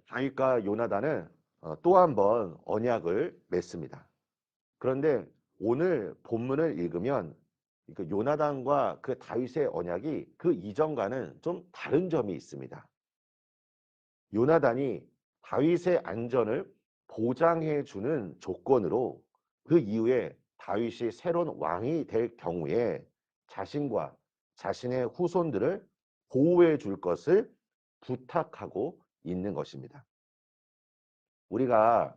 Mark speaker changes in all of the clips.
Speaker 1: 다윗과 요나단은 또 한 번 언약을 맺습니다. 그런데 오늘 본문을 읽으면 그 요나단과 그 다윗의 언약이 그 이전과는 좀 다른 점이 있습니다. 요나단이 다윗의 안전을 보장해 주는 조건으로 그 이후에 다윗이 새로운 왕이 될 경우에 자신과 자신의 후손들을 보호해 줄 것을 부탁하고 있는 것입니다. 우리가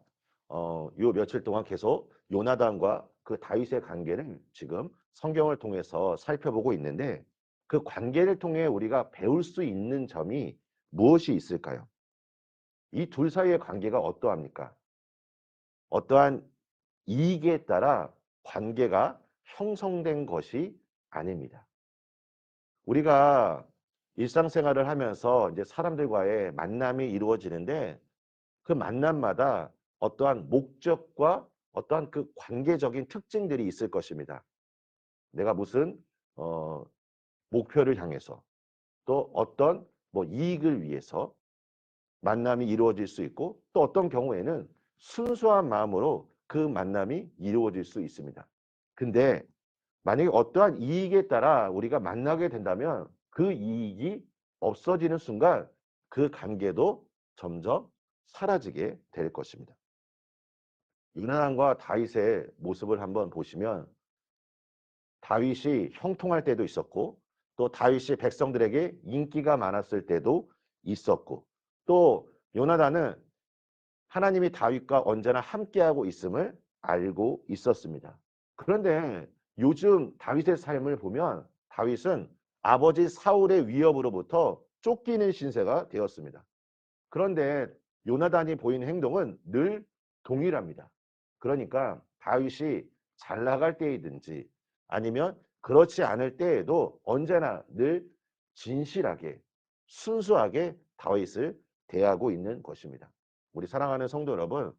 Speaker 1: 요 며칠 동안 계속 요나단과 그 다윗의 관계를 지금 성경을 통해서 살펴보고 있는데 그 관계를 통해 우리가 배울 수 있는 점이 무엇이 있을까요? 이 둘 사이의 관계가 어떠합니까? 어떠한 이익에 따라 관계가 형성된 것이 아닙니다. 우리가 일상생활을 하면서 이제 사람들과의 만남이 이루어지는데 그 만남마다 어떠한 목적과 어떠한 그 관계적인 특징들이 있을 것입니다. 내가 무슨 어, 목표를 향해서 또 어떤 뭐 이익을 위해서 만남이 이루어질 수 있고 또 어떤 경우에는 순수한 마음으로 그 만남이 이루어질 수 있습니다. 근데 만약에 어떠한 이익에 따라 우리가 만나게 된다면 그 이익이 없어지는 순간 그 관계도 점점 사라지게 될 것입니다. 요나단과 다윗의 모습을 한번 보시면 다윗이 형통할 때도 있었고 또 다윗이 백성들에게 인기가 많았을 때도 있었고 또 요나단은 하나님이 다윗과 언제나 함께하고 있음을 알고 있었습니다. 그런데 요즘 다윗의 삶을 보면 다윗은 아버지 사울의 위협으로부터 쫓기는 신세가 되었습니다. 그런데 요나단이 보이는 행동은 늘 동일합니다. 그러니까 다윗이 잘 나갈 때이든지 아니면 그렇지 않을 때에도 언제나 늘 진실하게 순수하게 다윗을 대하고 있는 것입니다. 우리 사랑하는 성도 여러분,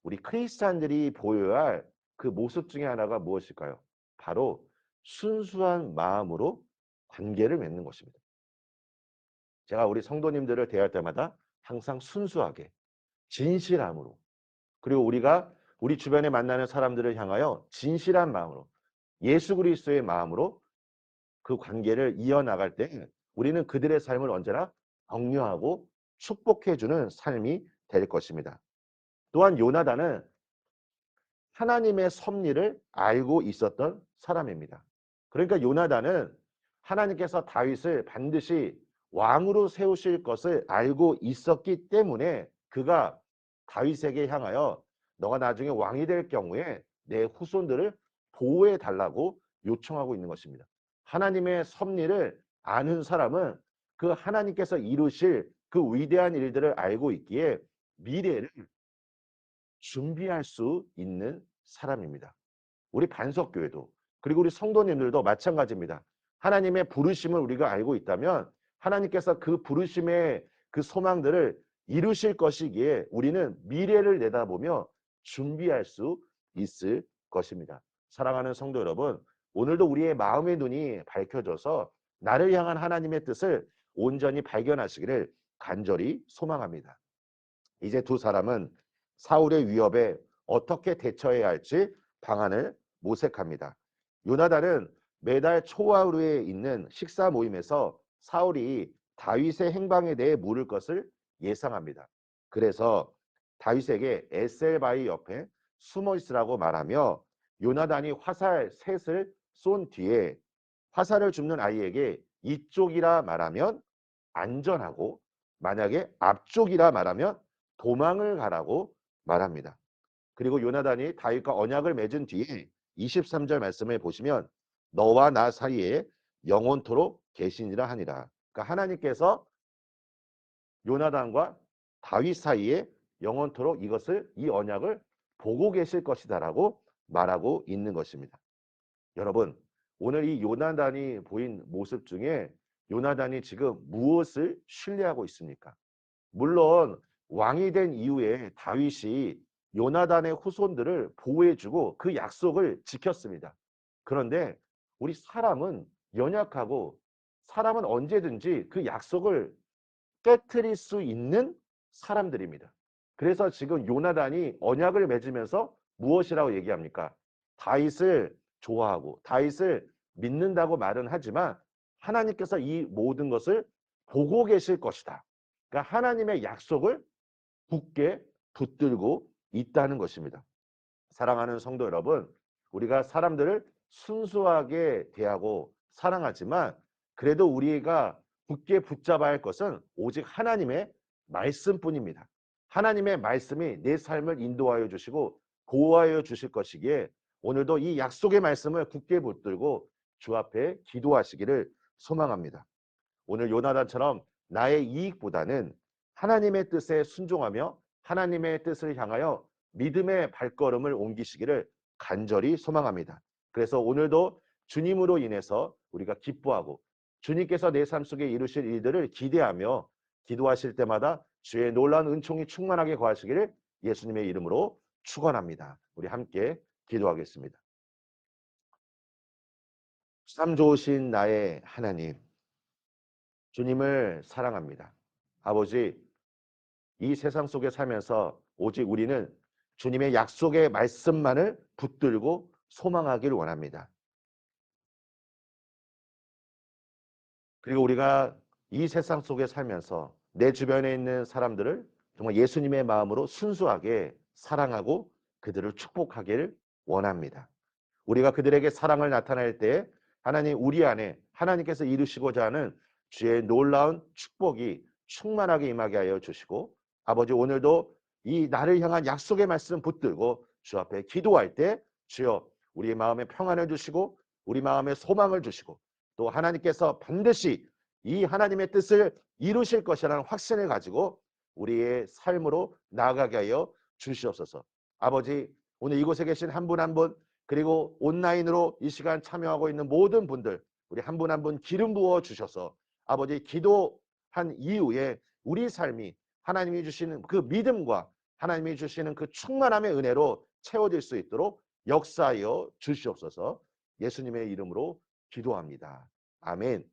Speaker 1: 우리 크리스찬들이 보여야 할 그 모습 중에 하나가 무엇일까요? 바로 순수한 마음으로 관계를 맺는 것입니다. 제가 우리 성도님들을 대할 때마다 항상 순수하게 진실함으로 그리고 우리가 우리 주변에 만나는 사람들을 향하여 진실한 마음으로 예수 그리스도의 마음으로 그 관계를 이어나갈 때 우리는 그들의 삶을 언제나 격려하고 축복해주는 삶이 될 것입니다. 또한 요나단은 하나님의 섭리를 알고 있었던 사람입니다. 그러니까 요나단은 하나님께서 다윗을 반드시 왕으로 세우실 것을 알고 있었기 때문에 그가 다윗에게 향하여 너가 나중에 왕이 될 경우에 내 후손들을 보호해 달라고 요청하고 있는 것입니다. 하나님의 섭리를 아는 사람은 그 하나님께서 이루실 그 위대한 일들을 알고 있기에 미래를 준비할 수 있는 사람입니다. 우리 반석교회도 그리고 우리 성도님들도 마찬가지입니다. 하나님의 부르심을 우리가 알고 있다면 하나님께서 그 부르심의 그 소망들을 이루실 것이기에 우리는 미래를 내다보며 준비할 수 있을 것입니다. 사랑하는 성도 여러분, 오늘도 우리의 마음의 눈이 밝혀져서 나를 향한 하나님의 뜻을 온전히 발견하시기를 간절히 소망합니다. 이제 두 사람은 사울의 위협에 어떻게 대처해야 할지 방안을 모색합니다. 요나단은 매달 초하루에 있는 식사 모임에서 사울이 다윗의 행방에 대해 물을 것을 예상합니다. 그래서 다윗에게 에셀바위 옆에 숨어 있으라고 말하며 요나단이 화살 셋을 쏜 뒤에 화살을 줍는 아이에게 이쪽이라 말하면 안전하고 만약에 앞쪽이라 말하면 도망을 가라고 말합니다. 그리고 요나단이 다윗과 언약을 맺은 뒤에 23절 말씀을 보시면 너와 나 사이에 영원토록 계시니라 하니라. 그러니까 하나님께서 요나단과 다윗 사이에 영원토록 이 언약을 보고 계실 것이다라고 말하고 있는 것입니다. 여러분, 오늘 이 요나단이 보인 모습 중에 요나단이 지금 무엇을 신뢰하고 있습니까? 물론 왕이 된 이후에 다윗이 요나단의 후손들을 보호해주고 그 약속을 지켰습니다. 그런데 우리 사람은 연약하고 사람은 언제든지 그 약속을 깨트릴 수 있는 사람들입니다. 그래서 지금 요나단이 언약을 맺으면서 무엇이라고 얘기합니까? 다윗을 좋아하고 다윗을 믿는다고 말은 하지만 하나님께서 이 모든 것을 보고 계실 것이다. 그러니까 하나님의 약속을 굳게 붙들고 있다는 것입니다. 사랑하는 성도 여러분, 우리가 사람들을 순수하게 대하고 사랑하지만 그래도 우리가 굳게 붙잡아야 할 것은 오직 하나님의 말씀뿐입니다. 하나님의 말씀이 내 삶을 인도하여 주시고 보호하여 주실 것이기에 오늘도 이 약속의 말씀을 굳게 붙들고 주 앞에 기도하시기를 소망합니다. 오늘 요나단처럼 나의 이익보다는 하나님의 뜻에 순종하며 하나님의 뜻을 향하여 믿음의 발걸음을 옮기시기를 간절히 소망합니다. 그래서 오늘도 주님으로 인해서 우리가 기뻐하고 주님께서 내 삶 속에 이루실 일들을 기대하며 기도하실 때마다 주의 놀라운 은총이 충만하게 거하시기를 예수님의 이름으로 축원합니다. 우리 함께 기도하겠습니다. 참 좋으신 나의 하나님, 주님을 사랑합니다. 아버지, 이 세상 속에 살면서 오직 우리는 주님의 약속의 말씀만을 붙들고 소망하기를 원합니다. 그리고 우리가 이 세상 속에 살면서 내 주변에 있는 사람들을 정말 예수님의 마음으로 순수하게 사랑하고 그들을 축복하기를 원합니다. 우리가 그들에게 사랑을 나타낼 때 하나님 우리 안에 하나님께서 이루시고자 하는 주의 놀라운 축복이 충만하게 임하게 하여 주시고 아버지 오늘도 이 나를 향한 약속의 말씀 붙들고 주 앞에 기도할 때 주여 우리 마음에 평안을 주시고 우리 마음에 소망을 주시고 또 하나님께서 반드시 이 하나님의 뜻을 이루실 것이라는 확신을 가지고 우리의 삶으로 나아가게 하여 주시옵소서. 아버지 오늘 이곳에 계신 한 분 한 분 그리고 온라인으로 이 시간 참여하고 있는 모든 분들 우리 한 분 한 분 기름 부어 주셔서 아버지 기도한 이후에 우리 삶이 하나님이 주시는 그 믿음과 하나님이 주시는 그 충만함의 은혜로 채워질 수 있도록 역사하여 주시옵소서. 예수님의 이름으로 기도합니다. 아멘.